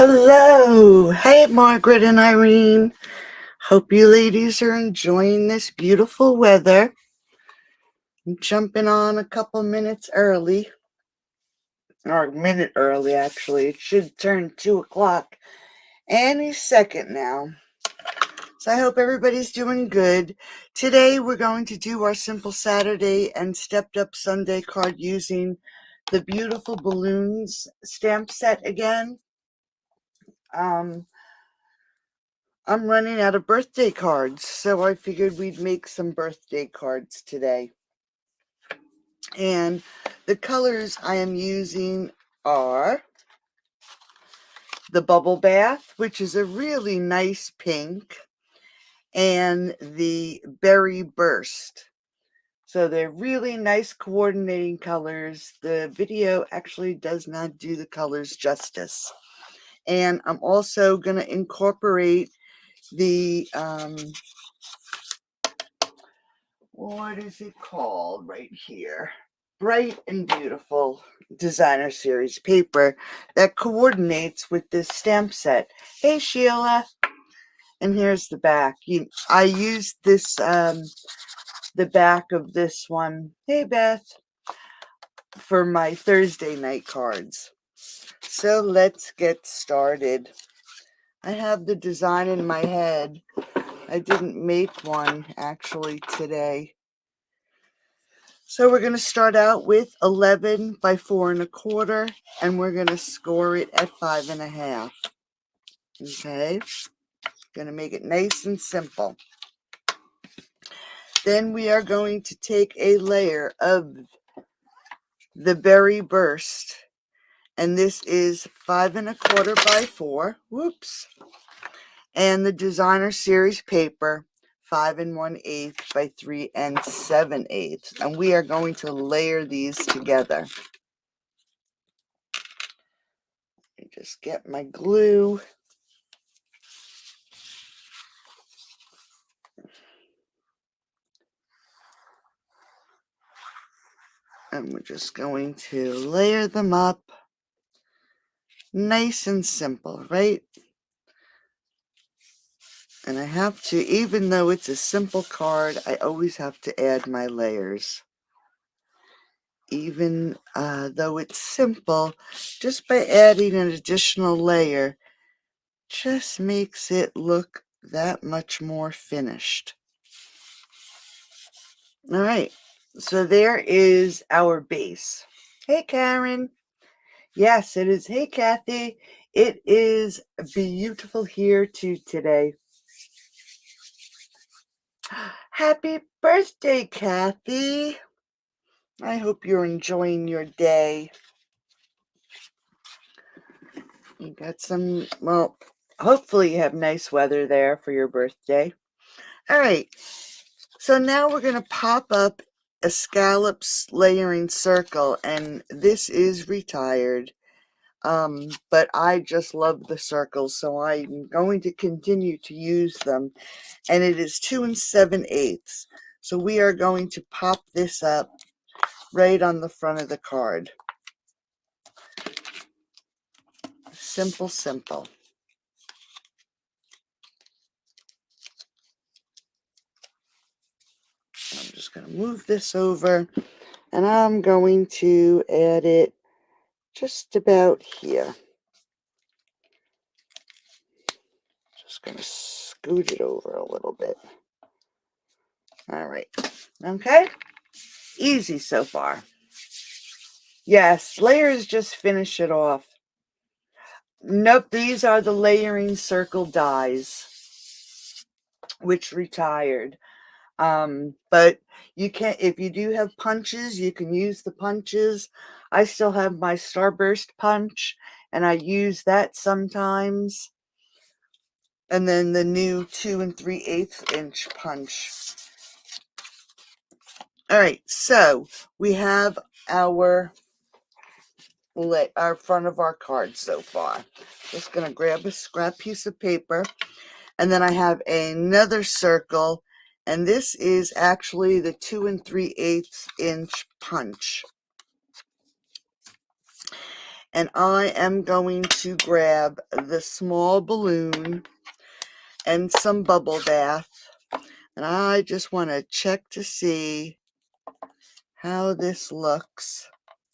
Hello. Hey, Margaret and Irene. Hope you ladies are enjoying this beautiful weather. I'm jumping on a couple minutes early, or a minute early, actually. It should turn 2 o'clock any second now. So I hope everybody's doing good. Today we're going to do our Simple Saturday and Stepped Up Sunday card using the beautiful balloons stamp set again. I'm running out of birthday cards, so I figured we'd make some birthday cards today. And the colors I am using are the Bubble Bath, which is a really nice pink, and the Berry Burst. So they're really nice coordinating colors. The video actually does not do the colors justice. And I'm also going to incorporate the what is it called right here? Bright and Beautiful Designer Series paper that coordinates with this stamp set. Hey, Sheila. And here's the back. I used this, the back of this one, hey, Beth, for my Thursday night cards. So let's get started. I have the design in my head. I didn't make one actually today. So we're going to start out with 11 by 4 1/4, and we're going to score it at 5 1/2. Okay, going to make it nice and simple. Then we are going to take a layer of the Berry Burst, and this is 5 1/4 by 4. Whoops. And the Designer Series paper, 5 1/8 by 3 7/8. And we are going to layer these together. Just get my glue. And we're just going to layer them up. Nice and simple, right? And I have to, even though it's a simple card, I always have to add my layers. Even though it's simple, just by adding an additional layer, just makes it look that much more finished. All right, so there is our base. Hey, Karen. Yes, it is. Hey, Kathy. It is beautiful here too today. Happy birthday, Kathy. I hope you're enjoying your day. You got some, well, hopefully you have nice weather there for your birthday. All right, so now we're going to pop up a scallops layering circle, and this is retired. But I just love the circles, so I'm going to continue to use them. And it is 2 7/8. So we are going to pop this up right on the front of the card. Simple, simple. I'm just going to move this over, and I'm going to add it just about here. Just going to scoot it over a little bit. All right. Okay. Easy so far. Yes, layers just finish it off. Nope, these are the layering circle dies, which retired. But you can, if you do have punches, you can use the punches. I still have my Starburst punch, and I use that sometimes. And then the new 2 3/8 inch punch. All right, so we have our front of our card so far. Just going to grab a scrap piece of paper, and then I have another circle, and this is actually the 2 3/8 inch punch. And I am going to grab the small balloon and some bubble bath. And I just want to check to see how this looks.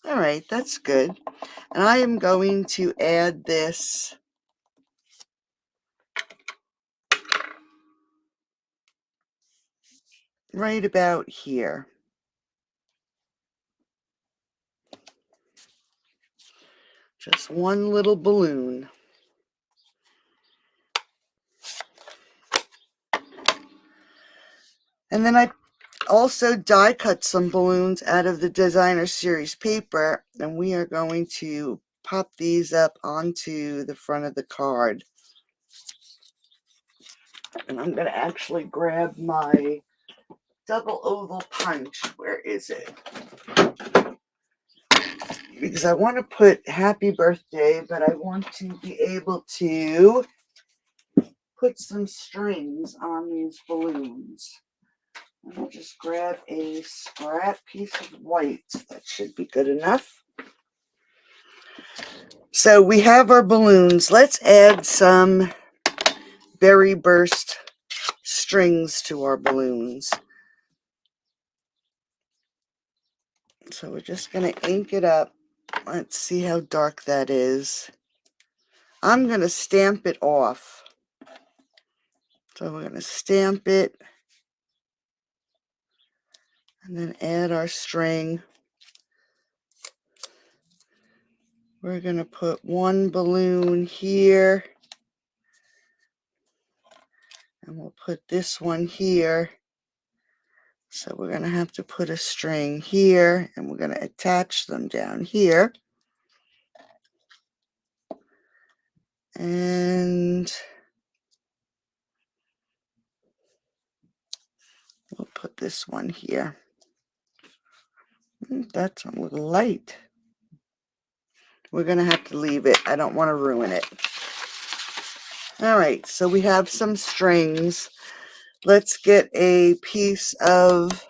All right, that's good. And I am going to add this right about here. Just one little balloon. And then I also die cut some balloons out of the designer series paper, and we are going to pop these up onto the front of the card. And I'm going to actually grab my double oval punch. Where is it? Because I want to put happy birthday, but I want to be able to put some strings on these balloons. I'll just grab a scrap piece of white. That should be good enough. So we have our balloons. Let's add some berry burst strings to our balloons. So we're just going to ink it up. Let's see how dark that is. I'm going to stamp it off. So we're going to stamp it and then add our string. We're going to put one balloon here. And we'll put this one here. So we're going to have to put a string here, and we're going to attach them down here. And we'll put this one here. That's a little light. We're going to have to leave it. I don't want to ruin it. All right, so we have some strings. Let's get a piece of...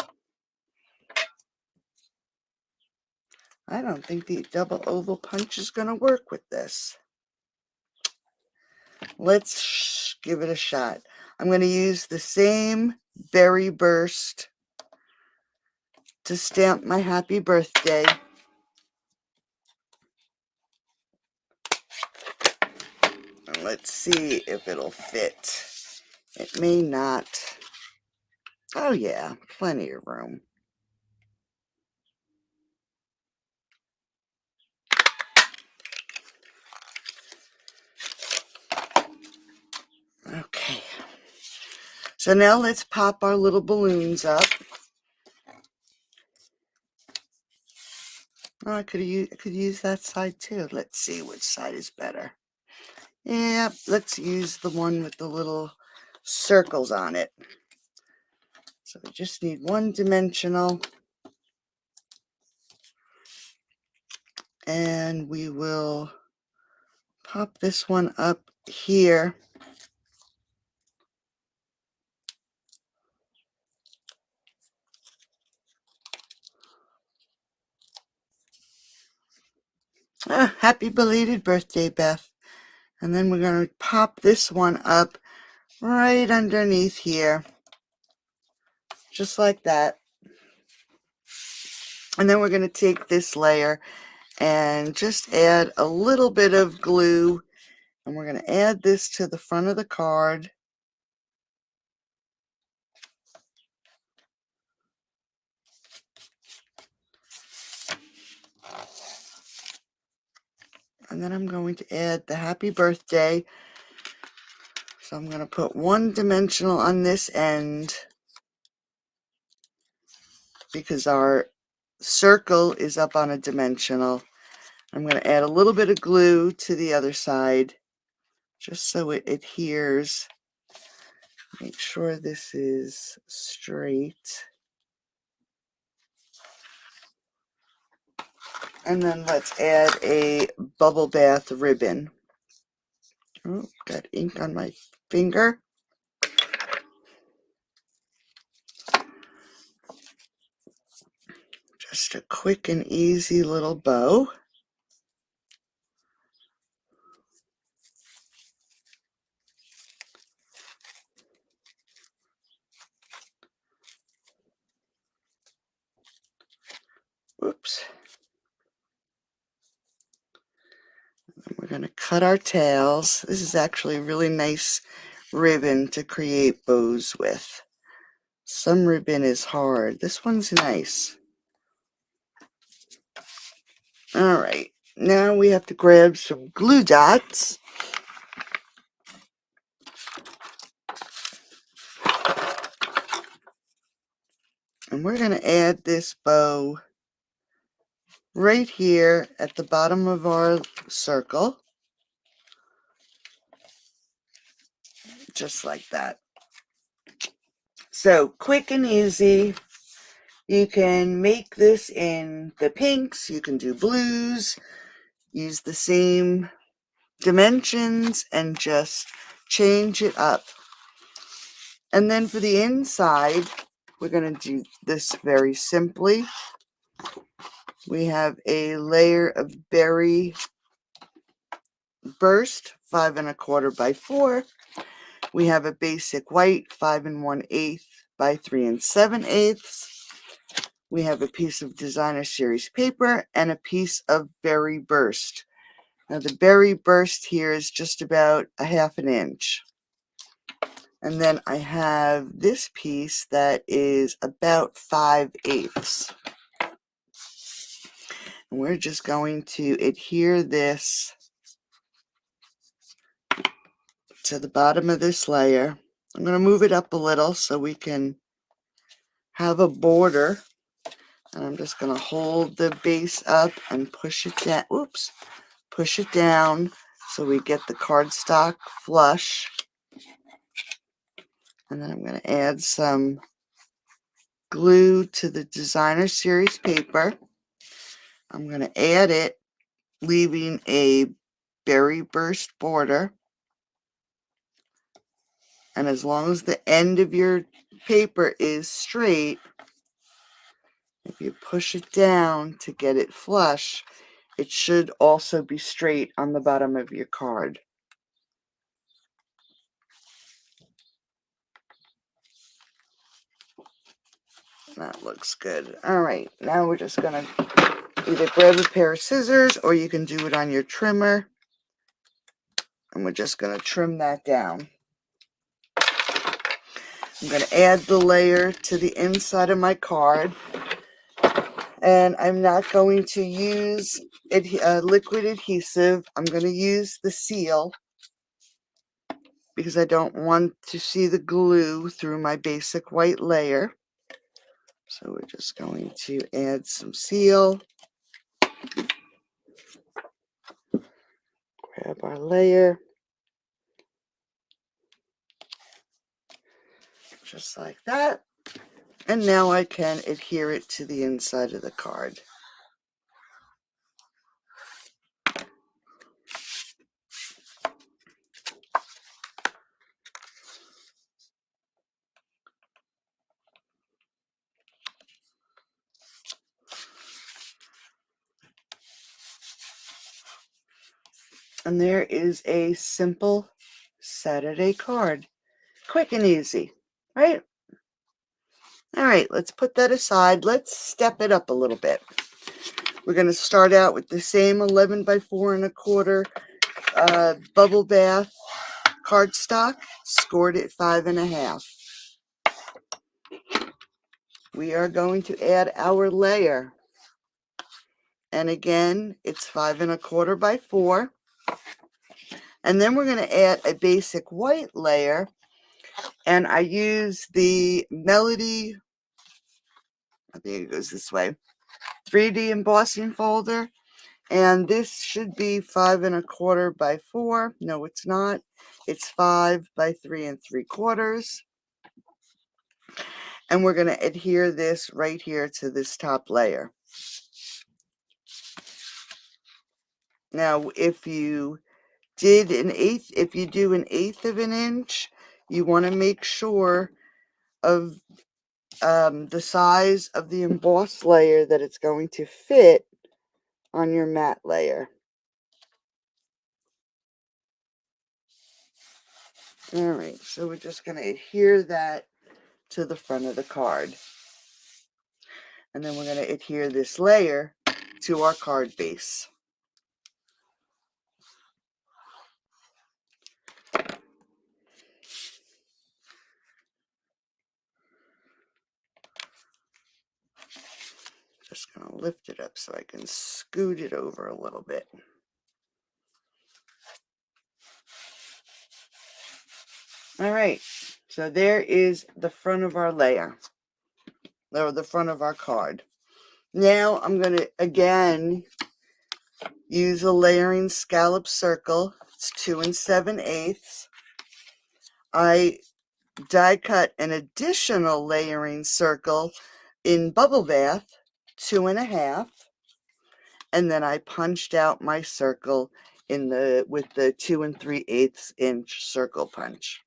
I don't think the double oval punch is going to work with this. Let's give it a shot. I'm going to use the same berry burst to stamp my happy birthday. And let's see if it'll fit. It may not. Oh yeah, plenty of room. Okay. So now let's pop our little balloons up. Oh, I could use that side too. Let's see which side is better. Yeah, let's use the one with the little circles on it. So we just need one dimensional. And we will pop this one up here. Happy belated birthday, Beth. And then we're going to pop this one up right underneath here. Just like that. And then we're going to take this layer and just add a little bit of glue. And we're going to add this to the front of the card. And then I'm going to add the happy birthday. So I'm going to put one dimensional on this end because our circle is up on a dimensional. I'm going to add a little bit of glue to the other side just so it adheres. Make sure this is straight. And then let's add a bubble bath ribbon. Oh, got ink on my finger. Just a quick and easy little bow. We're going to cut our tails. This is actually a really nice ribbon to create bows with. Some ribbon is hard. This one's nice. All right, now we have to grab some glue dots. And we're going to add this bow right here at the bottom of our circle. Just like that. So quick and easy. You can make this in the pinks, you can do blues, use the same dimensions and just change it up. And then for the inside, we're going to do this very simply. We have a layer of berry burst, 5 1/4 by 4. We have a basic white, 5 1/8 by 3 7/8. We have a piece of designer series paper and a piece of berry burst. Now the berry burst here is just about a 1/2 inch. And then I have this piece that is about 5/8. And we're just going to adhere this to the bottom of this layer. I'm going to move it up a little so we can have a border. And I'm just going to hold the base up and push it down. Oops. Push it down so we get the cardstock flush. And then I'm going to add some glue to the designer series paper. I'm going to add it, leaving a berry burst border. And as long as the end of your paper is straight, if you push it down to get it flush, it should also be straight on the bottom of your card. That looks good. All right, now we're just going to either grab a pair of scissors or you can do it on your trimmer. And we're just going to trim that down. I'm going to add the layer to the inside of my card. And I'm not going to use liquid adhesive. I'm going to use the seal because I don't want to see the glue through my basic white layer. So we're just going to add some seal. Grab our layer. Just like that. And now I can adhere it to the inside of the card. And there is a simple Saturday card. Quick and easy, right? All right, let's put that aside. Let's step it up a little bit. We're going to start out with the same 11 by 4 1/4 bubble bath cardstock, scored at 5 1/2. We are going to add our layer. And again, it's 5 1/4 by 4. And then we're going to add a basic white layer. And I use the Melody, I think it goes this way, 3D embossing folder. And this should be 5 1/4 by 4. No, it's not. It's 5 by 3 3/4. And we're going to adhere this right here to this top layer. Now, if you do an 1/8 of an inch, you want to make sure of the size of the embossed layer that it's going to fit on your matte layer. All right, so we're just going to adhere that to the front of the card. And then we're going to adhere this layer to our card base. lift it up so I can scoot it over a little bit. All right, so there is the front of our layer, or the front of our card. Now I'm going to, again, use a layering scallop circle. It's 2 7/8. I die cut an additional layering circle in Bubble Bath, 2 1/2. And then I punched out my circle in with the 2 3/8 inch circle punch.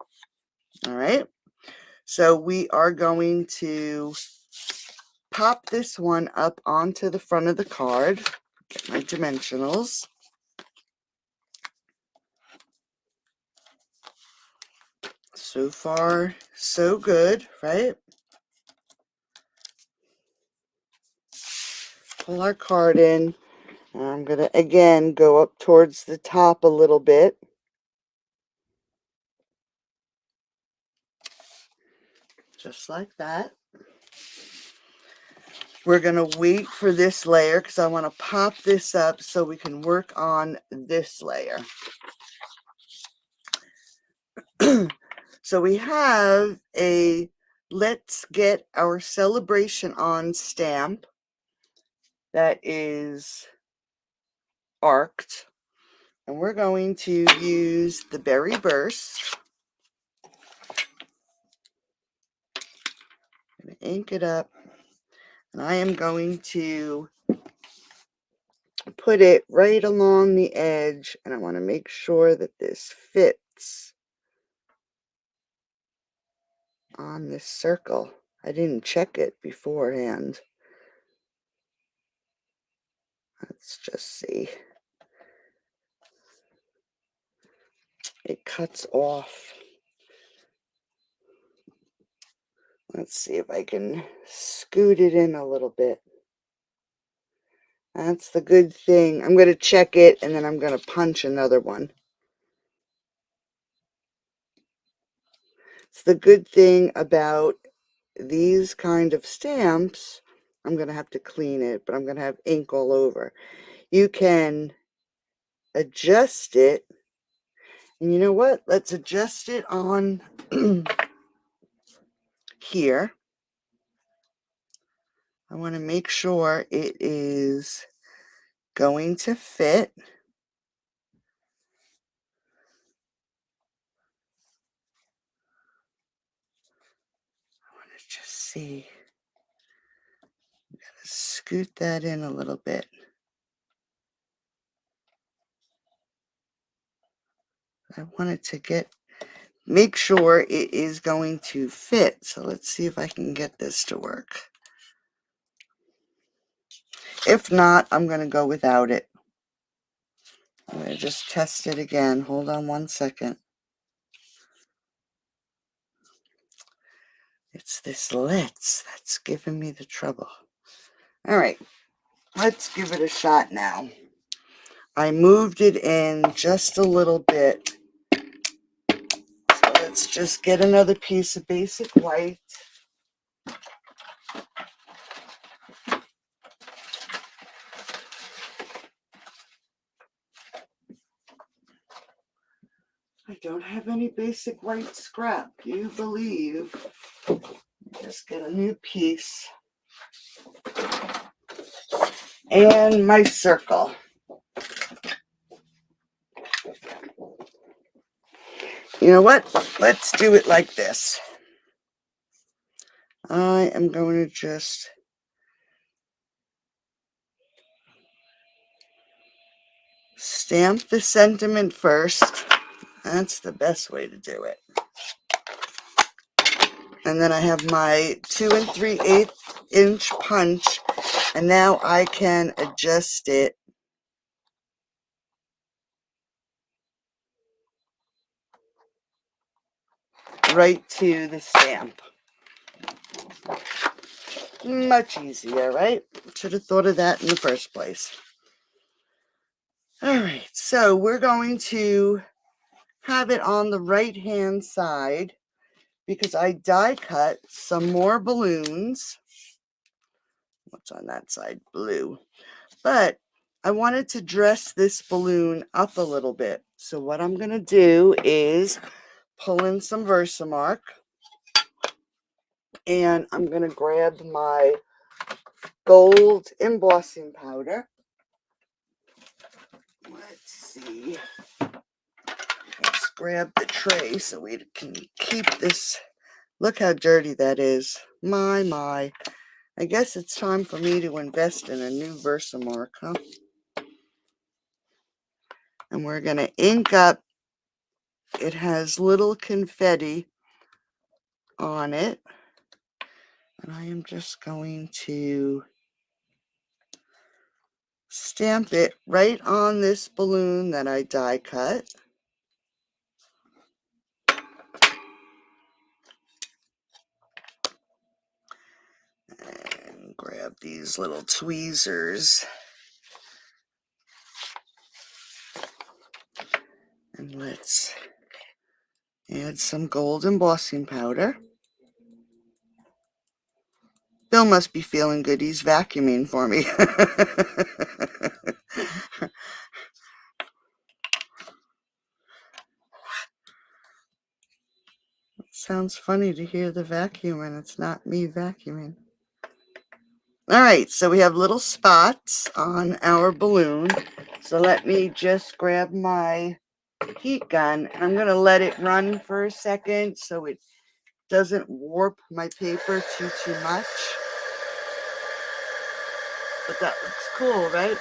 All right, so we are going to pop this one up onto the front of the card. Get my dimensionals. So far, so good, right? Pull our card in. And I'm going to, again, go up towards the top a little bit. Just like that. We're going to wait for this layer because I want to pop this up so we can work on this layer. So we have a Let's Get Our Celebration On stamp that is arced. And we're going to use the Berry Burst. I'm going to ink it up. And I am going to put it right along the edge. And I want to make sure that this fits on this circle. I didn't check it beforehand. Let's just see. It cuts off. Let's see if I can scoot it in a little bit. That's the good thing. I'm going to check it and then I'm going to punch another one. It's the good thing about these kind of stamps. I'm going to have to clean it, but I'm going to have ink all over. You can adjust it. And you know what? Let's adjust it on here. I want to make sure it is going to fit. I want to just see. I'm going to scoot that in a little bit. I want it to make sure it is going to fit. So let's see if I can get this to work. If not, I'm going to go without it. I'm going to just test it again. Hold on one second. It's this let's that's giving me the trouble. All right, let's give it a shot now. I moved it in just a little bit. So let's just get another piece of basic white. I don't have any basic white scrap. Do you believe? Just get a new piece. And my circle. You know what? Let's do it like this. I am going to just stamp the sentiment first. That's the best way to do it. And then I have my 2 3/8 inch punch. And now I can adjust it right to the stamp. Much easier, right? Should have thought of that in the first place. All right, so we're going to have it on the right hand side because I die cut some more balloons. What's on that side? Blue. But I wanted to dress this balloon up a little bit. So what I'm going to do is pull in some Versamark. And I'm going to grab my gold embossing powder. Let's see. Let's grab the tray so we can keep this. Look how dirty that is. My. I guess it's time for me to invest in a new Versamark, huh? And we're going to ink up. It has little confetti on it. And I am just going to stamp it right on this balloon that I die cut. And grab these little tweezers. And let's add some gold embossing powder. Bill must be feeling good. He's vacuuming for me. Sounds funny to hear the vacuum, and it's not me vacuuming. All right, so we have little spots on our balloon. So let me just grab my heat gun, and I'm going to let it run for a second so it doesn't warp my paper too much. But that looks cool, right?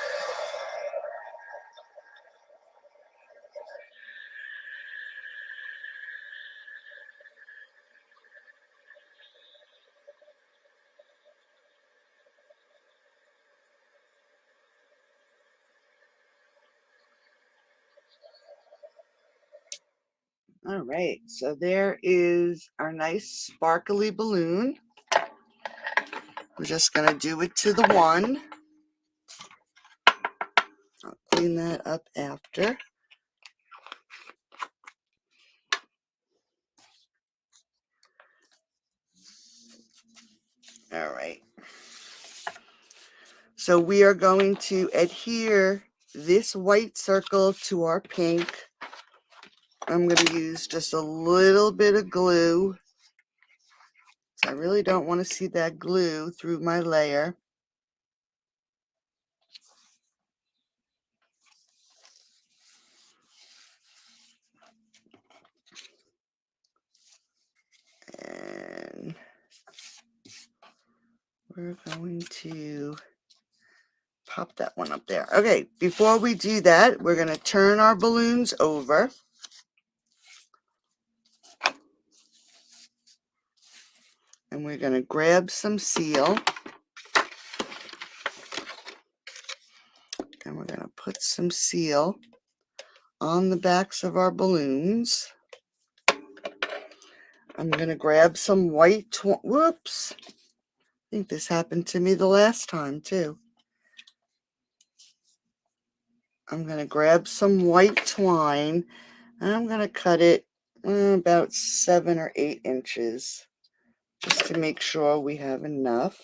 All right, so there is our nice sparkly balloon. We're just going to do it to the one. I'll clean that up after. All right. So we are going to adhere this white circle to our pink. I'm going to use just a little bit of glue. I really don't want to see that glue through my layer. And we're going to pop that one up there. Okay, before we do that, we're going to turn our balloons over. And we're going to grab some seal. And we're going to put some seal on the backs of our balloons. I'm going to grab some white whoops. I think this happened to me the last time too. I'm going to grab some white twine and I'm going to cut it about 7 or 8 inches just to make sure we have enough.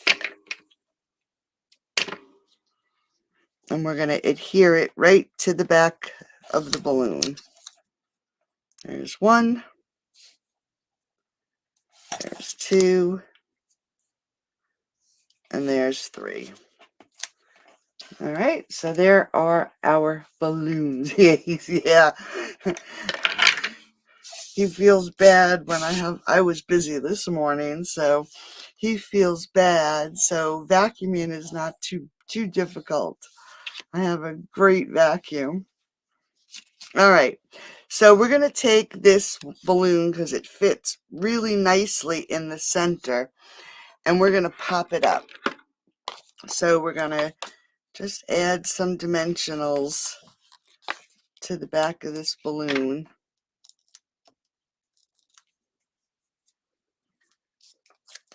And we're going to adhere it right to the back of the balloon. There's 1. There's 2. And there's 3. All right, so there are our balloons. Yeah. He feels bad when I was busy this morning, so he feels bad. So vacuuming is not too difficult. I have a great vacuum. All right, so we're going to take this balloon because it fits really nicely in the center, and we're going to pop it up. So we're going to just add some dimensionals to the back of this balloon.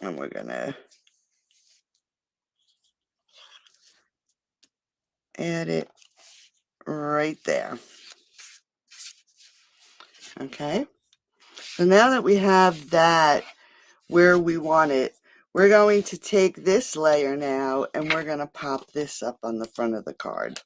And we're going to add it right there. Okay. So now that we have that where we want it, We're going to take this layer now and we're going to pop this up on the front of the card.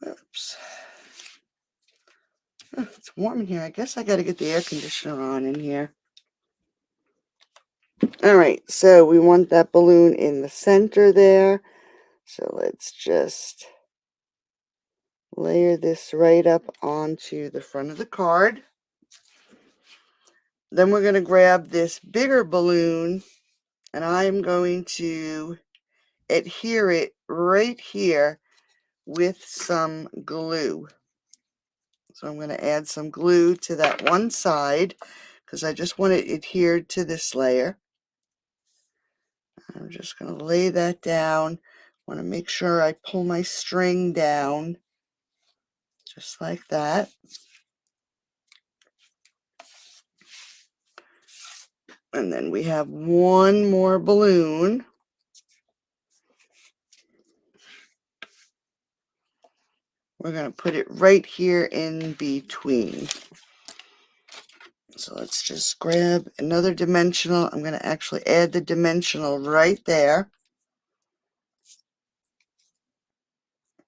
Oops. Oh, it's warm in here. I guess I got to get the air conditioner on in here. All right, so we want that balloon in the center there. So let's just layer this right up onto the front of the card. Then we're going to grab this bigger balloon and I'm going to adhere it right here with some glue. So I'm going to add some glue to that one side because I just want it adhered to this layer. I'm just going to lay that down. I want to make sure I pull my string down just like that. And then we have one more balloon. We're going to put it right here in between. So let's just grab another dimensional. I'm going to actually add the dimensional right there.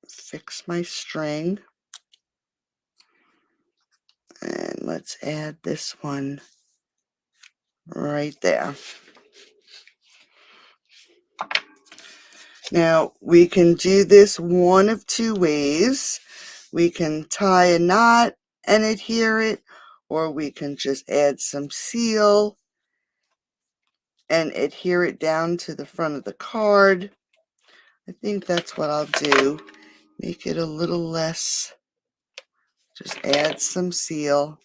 Fix my string. And let's add this one right there. Now we can do this one of two ways. We can tie a knot and adhere it, or we can just add some seal and adhere it down to the front of the card. I think that's what I'll do. Make it a little less. Just add some seal.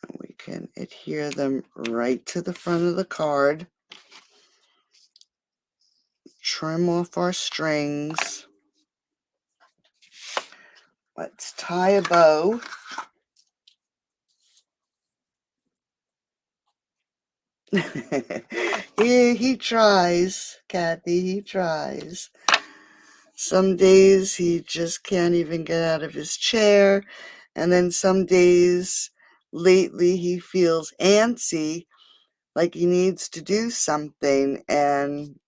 And we can adhere them right to the front of the card. Trim off our strings. Let's tie a bow. Yeah, he tries, Kathy, he tries. Some days he just can't even get out of his chair, and then some days lately he feels antsy, like he needs to do something, and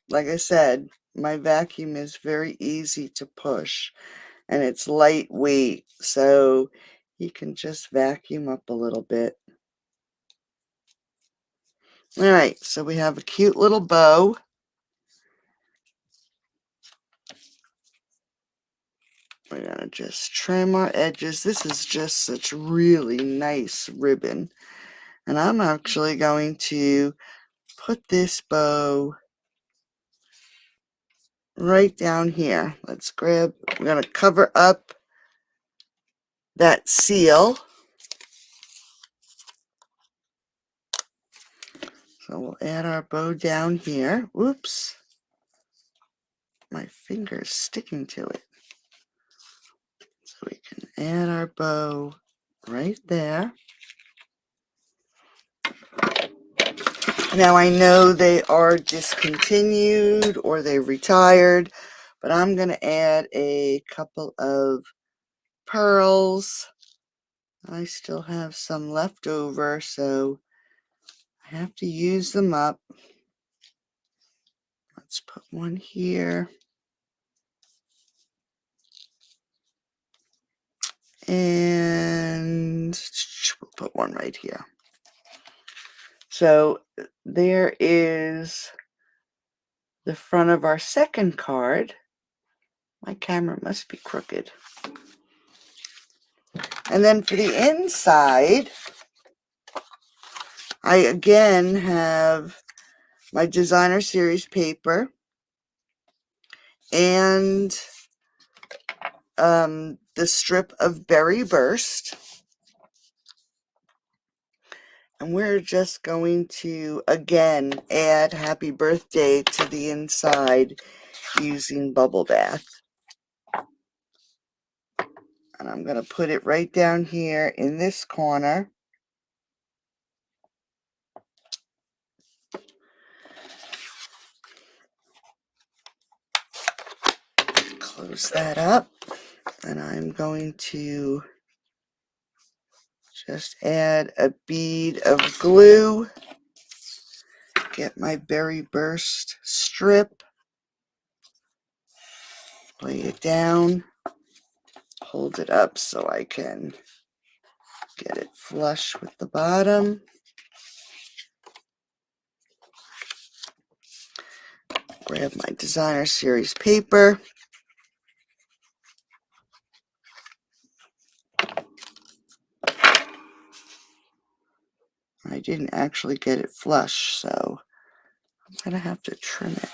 like I said, my vacuum is very easy to push, and it's lightweight, so he can just vacuum up a little bit. All right, so we have a cute little bow. We're going to just trim our edges. This is just such really nice ribbon. And I'm actually going to put this bow right down here. Let's grab, we're going to cover up that seal. So we'll add our bow down here. Whoops. My finger's sticking to it. So we can add our bow right there. Now I know they are discontinued or they retired, but I'm going to add a couple of pearls. I still have some left over, so I have to use them up. Let's put one here. And we'll put one right here. So there is the front of our second card. My camera must be crooked. And then for the inside, I again have my designer series paper and the strip of Berry Burst. And we're just going to, again, add Happy Birthday to the inside using Bubble Bath. And I'm going to put it right down here in this corner. Close that up, and I'm going to just add a bead of glue. Get my berry burst strip, lay it down, hold it up so I can get it flush with the bottom. Grab my designer series paper. I didn't actually get it flush, so I'm going to have to trim it.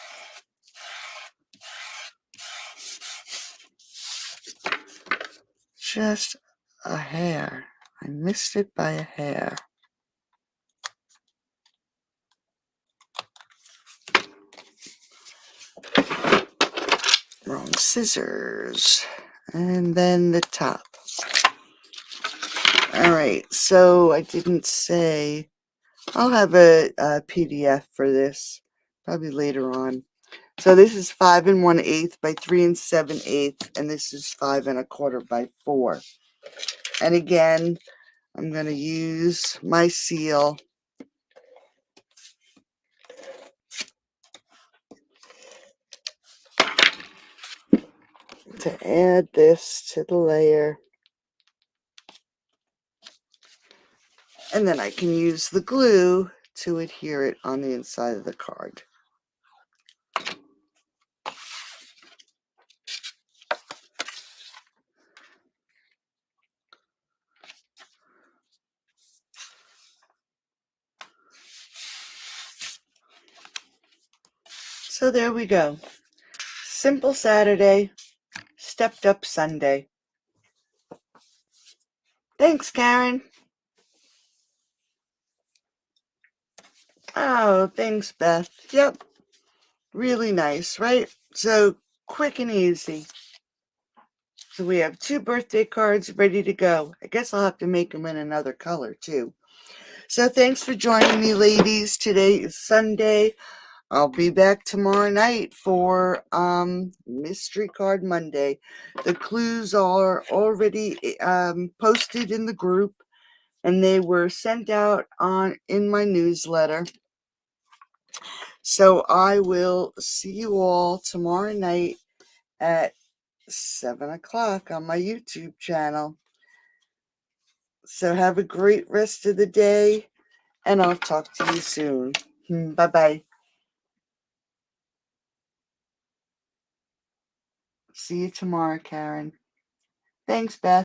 Just a hair. I missed it by a hair. Wrong scissors. And then the top. Alright, so I didn't say, I'll have a PDF for this, probably later on. So this is 5 1/8 by 3 7/8, and this is 5 1/4 by 4. And again, I'm going to use my seal to add this to the layer. And then I can use the glue to adhere it on the inside of the card. So there we go. Simple Saturday, stepped up Sunday. Thanks, Karen. Oh, thanks, Beth. Yep. Really nice, right? So quick and easy. So we have 2 birthday cards ready to go. I guess I'll have to make them in another color too. So thanks for joining me, ladies. Today is Sunday. I'll be back tomorrow night for Mystery Card Monday. The clues are already posted in the group, and they were sent out in my newsletter. So I will see you all tomorrow night at 7 o'clock on my YouTube channel. So have a great rest of the day, and I'll talk to you soon. Bye-bye. See you tomorrow, Karen. Thanks, Beth.